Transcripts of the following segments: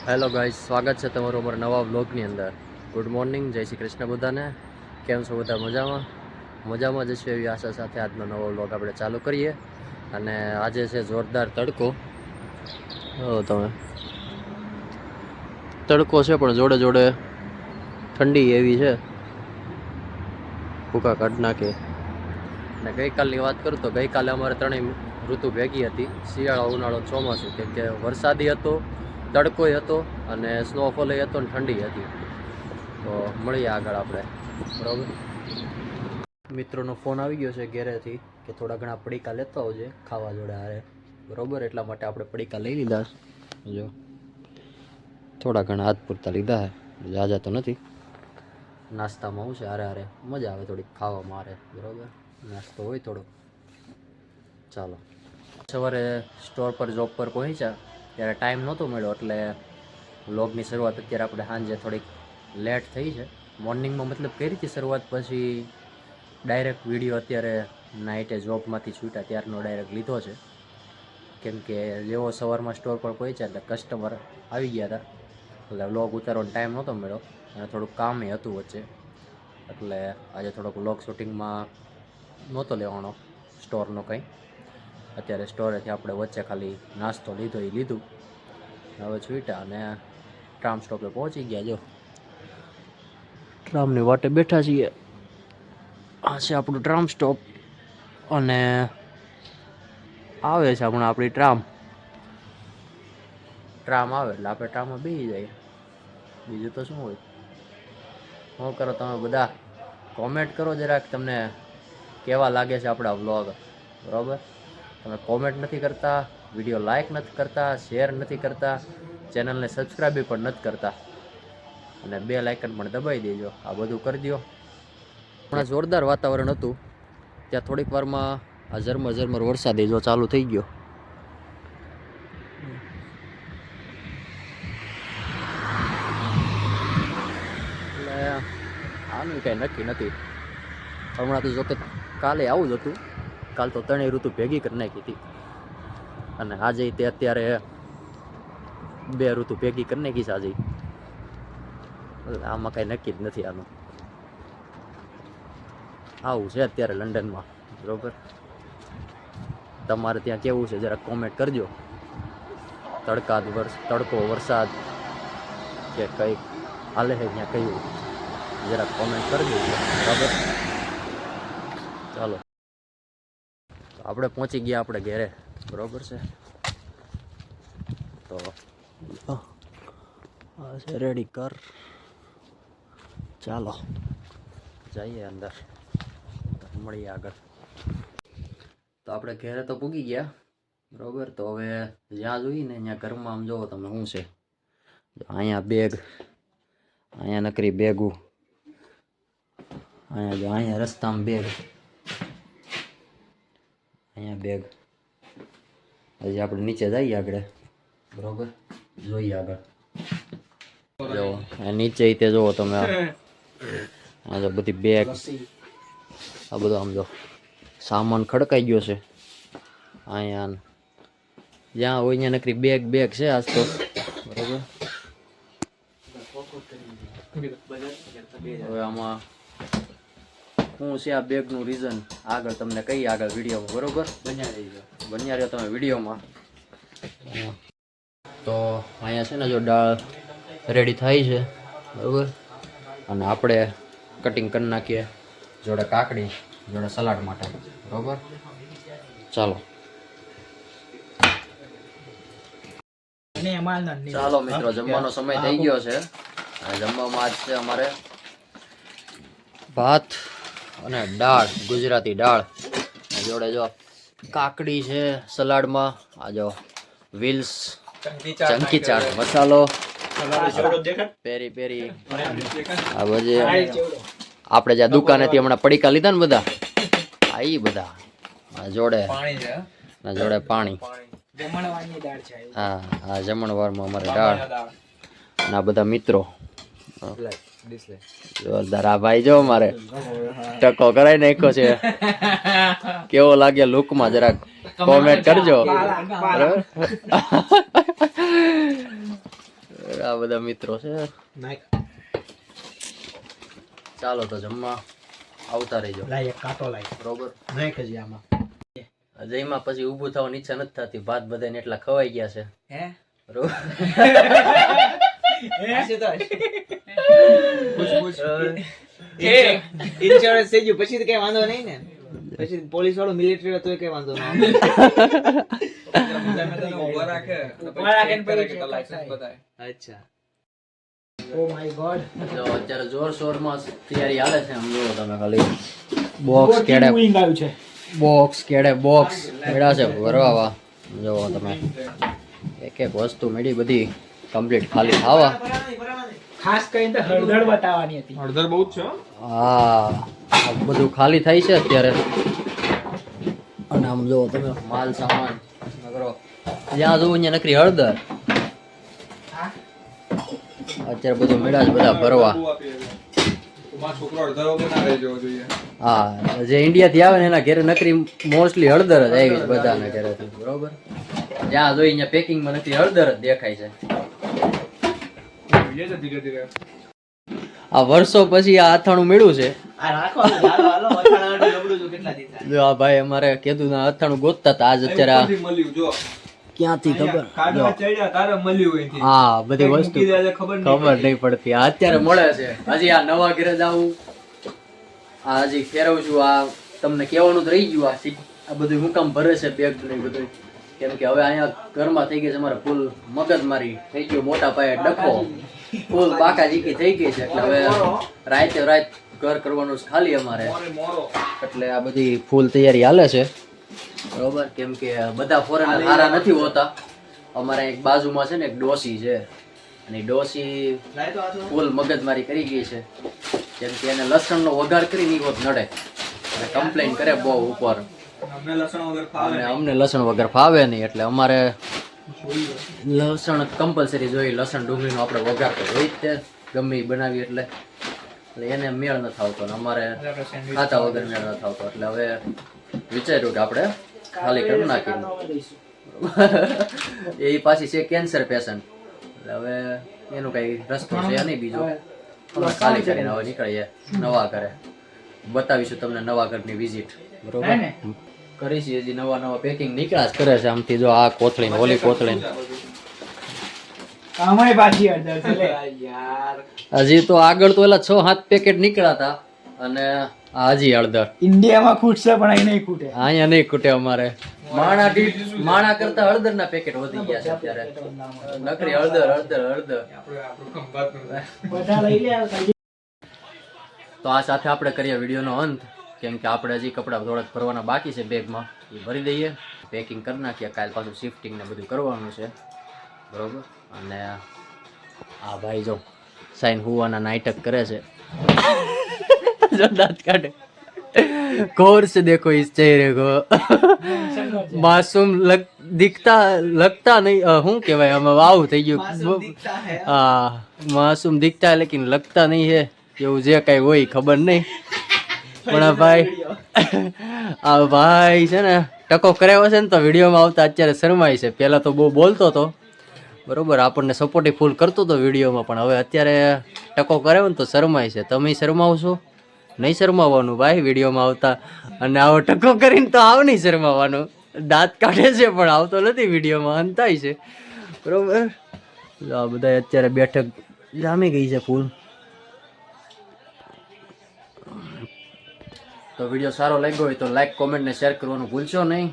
Hello guys, સ્વાગત છે તમારું અમારા નવા વ્લોગની અંદર. ગુડ મોર્નિંગ, જય શ્રી કૃષ્ણ બધાને. કેમ છો બધા? મજામાં જશે એવી આશા સાથે આજનો નવો વ્લોગ આપણે ચાલુ કરીએ. અને આજે છે જોરદાર તડકો. તમે તડકો છે પણ જોડે જોડે ઠંડી એવી છે, ભૂકા કાઢ નાખે. અને ગઈકાલની વાત કરું તો ગઈકાલે અમારે ત્રણેય ઋતુ ભેગી હતી, શિયાળો, ઉનાળો, ચોમાસું. કેમ કે વરસાદી હતો, તડકોય હતો અને સ્નોફોલ હતો ને ઠંડી હતી. તો મળીએ આગળ આપણે, બરાબર. મિત્રોનો ફોન આવી ગયો છે ઘેરેથી કે થોડા ઘણા પડીકા લેતો આવજે ખાવા જોડે હારે, બરાબર. એટલા માટે આપણે પડીકા લઈ લીધા. જો થોડા ઘણા હાથ પૂરતા લીધા છે, જાજા તો નથી. નાસ્તામાં હું છે હારે હારે મજા આવે થોડીક ખાવામાં હારે, બરાબર. નાસ્તો હોય થોડો. ચાલો, સવારે સ્ટોર પર જોબ પર પહોંચ્યા ત્યારે ટાઈમ નહોતો મળ્યો, એટલે વ્લોગની શરૂઆત અત્યારે આપણે સાંજે થોડીક લેટ થઈ છે. મોર્નિંગમાં મતલબ કરી હતી શરૂઆત, પછી ડાયરેક્ટ વિડીયો અત્યારે નાઇટે જોબમાંથી છૂટ્યા ત્યારનો ડાયરેક્ટ લીધો છે. કેમ કે જેવો સવારમાં સ્ટોર પર પહોંચ્યા એટલે કસ્ટમર આવી ગયા હતા, એટલે વ્લોગ ઉતારવાનો ટાઈમ નહોતો મળ્યો અને થોડુંક કામ હતું વચ્ચે, એટલે આજે થોડોક વ્લોગ શૂટિંગમાં નહોતો લેવાનો સ્ટોરનો કંઈ. અત્યારે સ્ટોરેથી આપણે વચ્ચે ખાલી નાસ્તો લીધો એ લીધું, હવે છૂટ્યા અને ટ્રામ સ્ટોપે પહોંચી ગયા. જો ટ્રામની વાટે બેઠા છીએ. આ છે આપણું ટ્રામ સ્ટોપ અને આવે છે હમણાં આપણી ટ્રામ આવે એટલે આપણે ટ્રામમાં બેસી જાય. બીજું તો શું હોય. શું કરો તમે બધા? કોમેન્ટ કરો જરાક, તમને કેવા લાગે છે આપણા વ્લોગ, બરાબર. તમે કોમેન્ટ નથી કરતા, વિડીયો લાઈક નથી કરતા, શેર નથી કરતા, ચેનલને સબસ્ક્રાઈબ પણ નથી કરતા, અને બેલ આઇકન પણ દબાવી દેજો. આ બધું કરી દો. હમણાં જોરદાર વાતાવરણ હતું, ત્યાં થોડીક વારમાં આ ઝરમર વરસાદ જો ચાલુ થઈ ગયો. એટલે આનું કાંઈ નક્કી નથી. હમણાં તો જોકે કાલે આવું જ હતું. કાલ તો ત્રણેય ઋતુ ભેગી કરી નાખી હતી, અને આજે તે અત્યારે બે ઋતુ ભેગી કરી નાખી છે આજે. આમાં કાંઈ નક્કી જ નથી. આનું આવું છે અત્યારે લંડનમાં, બરોબર. તમારે ત્યાં કેવું છે જરાક કોમેન્ટ કરજો. તડકો વરસાદ કે કંઈક હાલે છે ત્યાં કયું, જરાક કોમેન્ટ કરજો, બરાબર. ચાલો, આપણે પહોંચી ગયા આપણે ઘરે, બરોબર છે. તો આ છે રેડી કર. ચાલો જઈએ અંદર, મળીએ આગળ. તો આપણે ઘરે તો પૂગી ગયા, બરોબર. તો હવે જ્યાં જોઈએ ને ત્યાં ઘરમાં આમ જોવો તમે શું છે. અહીંયા બેગ, અહીંયા નકરી બેગું, અહીંયા રસ્તામાં બેગ, અહીંયા બેગ. હજી આપણે નીચે જઈએ આગળ, બરોબર. જોઈએ આગળ. જો નીચે તે જોવો તમે, આ જો બધી બેગ, આ બધું આમ જો સામાન ખડકાઈ ગયો છે. અહીંયા જ્યાં હોય ત્યાં નકરી બેગ છે આજ તો, બરોબર. હવે આમાં શું છે આ બેગનું રીઝન આગળ તમને કહીએ, આગળ વિડીયોમાં, બરોબર. બન્યા રહ્યો તમે વિડીયોમાં. તો અહીંયા છે ને જો દાળ રેડી થાય છે, બરોબર. અને આપણે કટિંગ કરી નાખીએ, જોડે કાકડી, જોડે સલાડ માટે, બરોબર. ચાલો મિત્રો, જમવાનો સમય થઈ ગયો છે. જમવામાં આજ છે અમારે ભાત અને દાળ, ગુજરાતી દાળ, જોડે જો કાકડી છે સલાડમાં. આ જો વિલ્સ ચંકી ચાટ મસાલો, પેરી આ બજે આપણે જ્યાં દુકાનેથી હમણાં પડીકા લીધા ને બધા, આ ઈ બધા જોડે પાણી. હા, જમણવારમાં અમારે દાળ. અને આ બધા મિત્રો જોરદાર. આ ભાઈ જો મારે ટકો કરાઈ નાખ્યો છે. કેવો લાગે લુકમાં જરાક કોમેન્ટ કરજો, બરાબર. આ બધા મિત્રો છે. ચાલો તો જમવા આવતા રહીજો. બરોબર. જઈમાં પછી ઊભું થવાની ઈચ્છા નથી થતી. ભાત બધાને એટલા ખવાઈ ગયા છે. બરોબર. ઇન્સ્યોરન્સ થઈ ગયું પછી તો કઈ વાંધો નહીં ને. પછી પોલીસ વાળો મિલિટરી હતો કઈ વાંધો ના. અચ્છા. Oh my God. જો અત્યારે જોરશોરમાં તૈયારી હાલે છે. આમ જુઓ તમે ખાલી બોક્સ કેડે બોક્સ મેળા છે ભરવા. જુઓ તમે એક એક વસ્તુ મેળી બધી કમ્પ્લીટ ખાલી ખાવા. ખાસ કરીને તો હળદર બતાવવાની હતી. હળદર બહુ જ છે. હા આ બધું ખાલી થાય છે અત્યારે. અને આમ જુઓ તમે માલ સામાન નકરો જ્યાં જોવું ત્યાં નકરી હળદર. અત્યારે બધું મેળા જ બધા ભરવા. હા જે ઇન્ડિયા થી આવે ને એના ઘરે નકરી મોસ્ટલી હળદર જ આવી બધાના ઘરેથી. બરોબર. જ્યાં જોઈ ત્યાં પેકિંગમાં નકરી હળદર જ દેખાય છે. આ વર્ષો પછી આ અથાણું મેળ્યું છે. જો આ ભાઈ અમારે કીધું ના અથાણું ગોતતા હતા. આજ અત્યારે ક્યાંથી ખબર. હા બધી વસ્તુ ખબર નહીં પડતી. આ અત્યારે મળે છે. હજી આ નવા ઘરે જાવું. આ હજી ફેરવું છું. આ તમને કહેવાનું જ રહી ગયું. આ બધું હું કામ ભરે છે બેગ ને બધું. કેમ કે હવે અહીંયા ઘરમાં થઈ ગઈ છે અમારે ફૂલ મગજમારી થઈ ગયું. મોટા પાયે ડખો ફૂલ બાકાજીકી થઈ ગઈ છે. એટલે હવે રાત ઘર કરવાનું ખાલી અમારે. એટલે આ બધી ફૂલ તૈયારી હાલે છે. બરોબર. કેમ કે બધા ફોરેન સારા નથી હોતા. અમારે એક બાજુમાં છે ને એક ડોસી છે. અને ડોસી ફૂલ મગજમારી કરી ગઈ છે. કેમ કે એને લસણનો વઘાર કરી નહીં હોત નડે. અને કમ્પ્લેન કરે બહુ ઉપર. અમને લસણ વગર ફાવે નહીં. એટલે અમારે લસણ કમ્પલસરી જોઈએ. લસણ ડુંગળીનો આપણે વઘાર તો હોય જ તે ગમે એ બનાવી. એટલે એને મેળ નથી આવતો. ને અમારે ખાતા વગર મેળ નથી આવતો. એટલે હવે વિચાર્યું કે આપણે ખાલી કરી નાખીએ. એ પાછી છે કેન્સર પેશન્ટ. એટલે હવે એનું કઈ રસ્તો છે નહીં બીજો. અમે ખાલી કરીને હવે નીકળીએ નવા ઘરે. બતાવીશું તમને નવા ઘરની વિઝિટ. બરોબર. કરીશું. હજી નવા પેકિંગ નીકળ્યા જ કરે છે. આમથી જો આ કોથળી ઓલી કોથળી હજી તો આગળ તો એલા 6-7 પેકેટ નીકળ્યા હતા. અને આ હજી હળદર ઇન્ડિયામાં ખૂટશે પણ અહીં નહીં ખૂટે. અહીંયા નહીં ખૂટે. અમારે માણા કરતા હળદર ના પેકેટ વધી ગયા છે અત્યારે. નકરી હળદર. તો આ સાથે આપણે કરીએ વિડીયોનો અંત. કેમ કે આપણે હજી કપડાં થોડાક ભરવાના બાકી છે બેગમાં. એ ભરી દઈએ, પેકિંગ કરી નાખીએ. કાલ પાછું શિફ્ટિંગ ને બધું કરવાનું છે. બરોબર. અને આ ભાઈ જો સાઈન હુવાના નાટક કરે છે. જો દાંત કાઢે. गौर से देखो इस चेहरे को. मासूम लगता नहीं. हूँ के भाई हम वाव થઈ ગયું. હા માસૂમ દિખતા है लेकिन लगता नहीं है. એવું જે કઈ હોય ખબર નહીં. પણ આ ભાઈ છે ને ટકો કરાવ્યો છે ને તો વિડીયોમાં આવતા અત્યારે શરમાય છે. પહેલાં તો બહુ બોલતો હતો. બરોબર. આપણને સપોર્ટિવ ફૂલ કરતો હતો વિડીયોમાં. પણ હવે અત્યારે ટકો કરાવ્યો ને તો શરમાય છે. તમે શરમાવશો નહીં? શરમાવાનું ભાઈ વિડીયોમાં આવતા. અને આવો ટકો કરીને તો આવ નહીં શરમાવાનું. દાંત કાઢે છે પણ આવતો નથી વિડીયોમાં. અંતાય છે. બરોબર. આ બધા અત્યારે બેઠક જામી ગઈ છે ફૂલ. તો વિડીયો સારો લાગ્યો હોય તો લાઈક, કોમેન્ટ ને શેર કરવાનું ભૂલશો નહીં.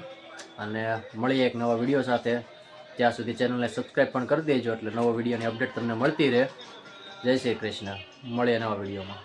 અને મળીએ એક નવા વિડીયો સાથે. ત્યાં સુધી ચેનલને સબસ્ક્રાઈબ પણ કરી દેજો એટલે નવો વિડીયોની અપડેટ તમને મળતી રહે. જય શ્રી કૃષ્ણ. મળીએ નવા વિડીયોમાં.